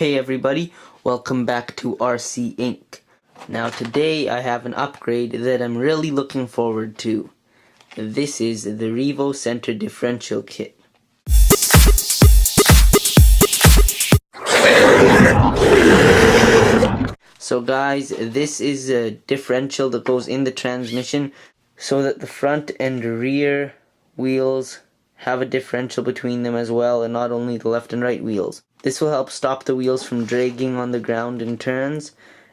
Hey everybody, welcome back to RC Inc. Now today I have an upgrade that I'm really looking forward to. This is the Revo Center Differential Kit. So guys, this is a differential that goes in the transmission so that the front and rear wheels have a differential between them as well, and not only the left and right wheels. This will help stop the wheels from dragging on the ground in turns,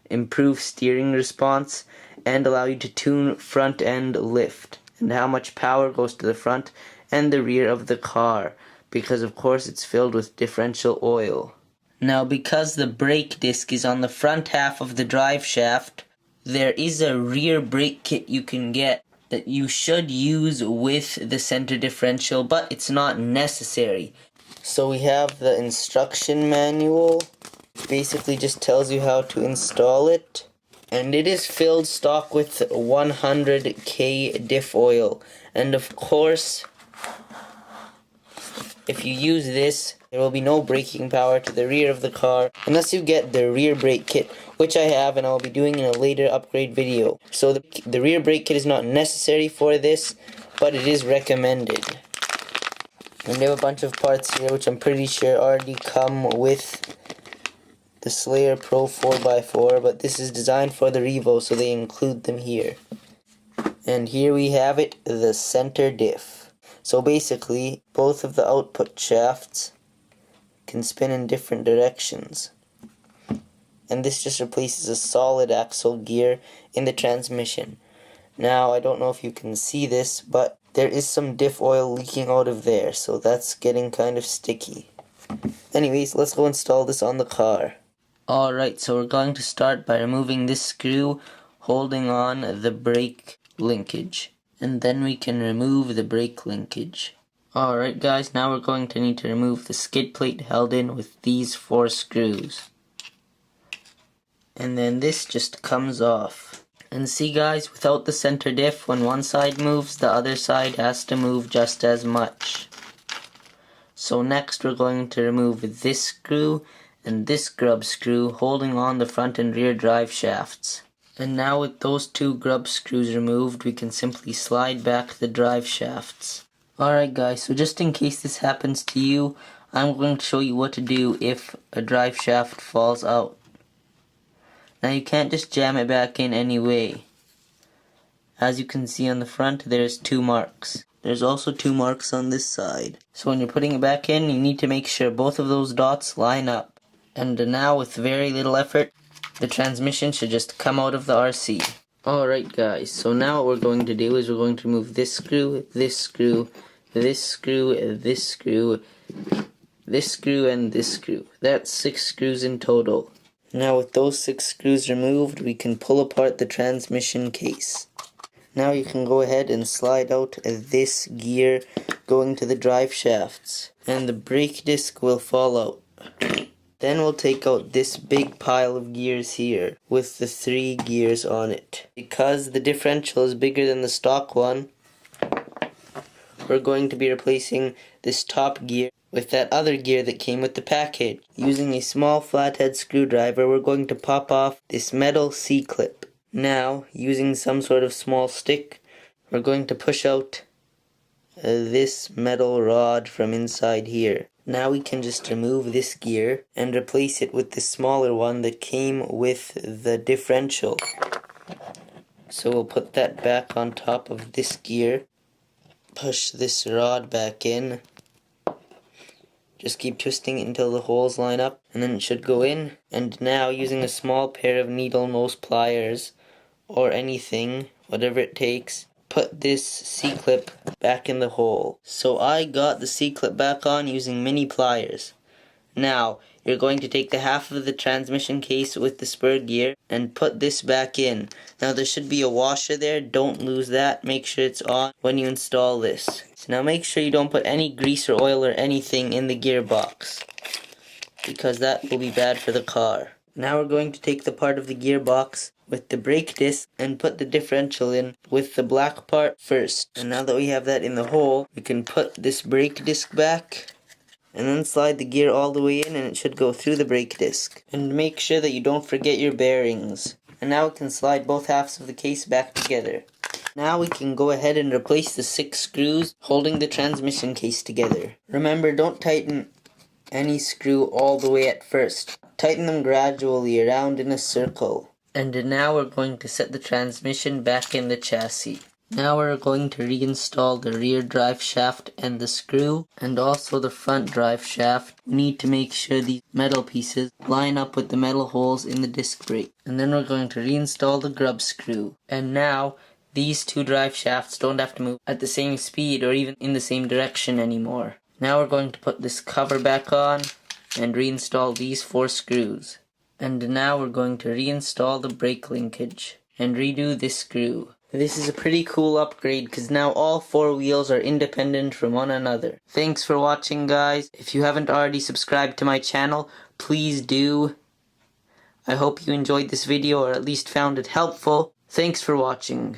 improve steering response, and allow you to tune front end lift and how much power goes to the front and the rear of the car, because of course it's filled with differential oil. Now because the brake disc is on the front half of the drive shaft, there is a rear brake kit you can get that you should use with the center differential, but it's not necessary. So we have the instruction manual. Basically just tells you how to install it. And it is filled stock with 100k diff oil. And of course, if you use this, there will be no braking power to the rear of the car unless you get the rear brake kit, which I have and I'll be doing in a later upgrade video. So the rear brake kit is not necessary for this, but it is recommended. And they have a bunch of parts here which I'm pretty sure already come with the Slayer Pro 4x4, but this is designed for the Revo, so they include them here. And here we have it, the center diff. So basically, both of the output shafts can spin in different directions. And this just replaces a solid axle gear in the transmission. Now, I don't know if you can see this, but there is some diff oil leaking out of there, so that's getting kind of sticky. Anyways, let's go install this on the car. Alright, so we're going to start by removing this screw holding on the brake linkage. And then we can remove the brake linkage. Alright guys, now we're going to need to remove the skid plate held in with these 4 screws. And then this just comes off. And see guys, without the center diff, when one side moves, the other side has to move just as much. So next we're going to remove this screw and this grub screw holding on the front and rear drive shafts. And now with those 2 grub screws removed, we can simply slide back the drive shafts. Alright guys, so just in case this happens to you, I'm going to show you what to do if a drive shaft falls out. Now you can't just jam it back in anyway. As you can see on the front, there's 2 marks. There's also 2 marks on this side. So when you're putting it back in, you need to make sure both of those dots line up. And now with very little effort, the transmission should just come out of the RC. Alright guys, so now what we're going to do is we're going to remove this screw, this screw, this screw, this screw, this screw, and this screw. That's 6 screws in total. Now with those 6 screws removed, we can pull apart the transmission case. Now you can go ahead and slide out this gear going to the drive shafts, and the brake disc will fall out. Then we'll take out this big pile of gears here with the 3 gears on it. Because the differential is bigger than the stock one, we're going to be replacing this top gear with that other gear that came with the package. Using a small flathead screwdriver, we're going to pop off this metal C-clip. Now, using some sort of small stick, we're going to push out this metal rod from inside here. Now we can just remove this gear and replace it with the smaller one that came with the differential. So we'll put that back on top of this gear. Push this rod back in. Just keep twisting it until the holes line up, and then it should go in. And now, using a small pair of needle nose pliers, or anything, whatever it takes, put this C-clip back in the hole. So I got the C-clip back on using mini pliers. Now, you're going to take the half of the transmission case with the spur gear and put this back in. Now there should be a washer there, don't lose that, make sure it's on when you install this. So now make sure you don't put any grease or oil or anything in the gearbox, because that will be bad for the car. Now we're going to take the part of the gearbox with the brake disc and put the differential in with the black part first. And now that we have that in the hole, we can put this brake disc back and then slide the gear all the way in and it should go through the brake disc. And make sure that you don't forget your bearings. And now we can slide both halves of the case back together. Now we can go ahead and replace the 6 screws holding the transmission case together. Remember, don't tighten any screw all the way at first. Tighten them gradually around in a circle. And now we're going to set the transmission back in the chassis. Now we're going to reinstall the rear drive shaft and the screw, and also the front drive shaft. We need to make sure these metal pieces line up with the metal holes in the disc brake. And then we're going to reinstall the grub screw. And now, these 2 drive shafts don't have to move at the same speed or even in the same direction anymore. Now we're going to put this cover back on and reinstall these 4 screws. And now we're going to reinstall the brake linkage and redo this screw. This is a pretty cool upgrade because now all 4 wheels are independent from one another. Thanks for watching, guys. If you haven't already subscribed to my channel, please do. I hope you enjoyed this video or at least found it helpful. Thanks for watching.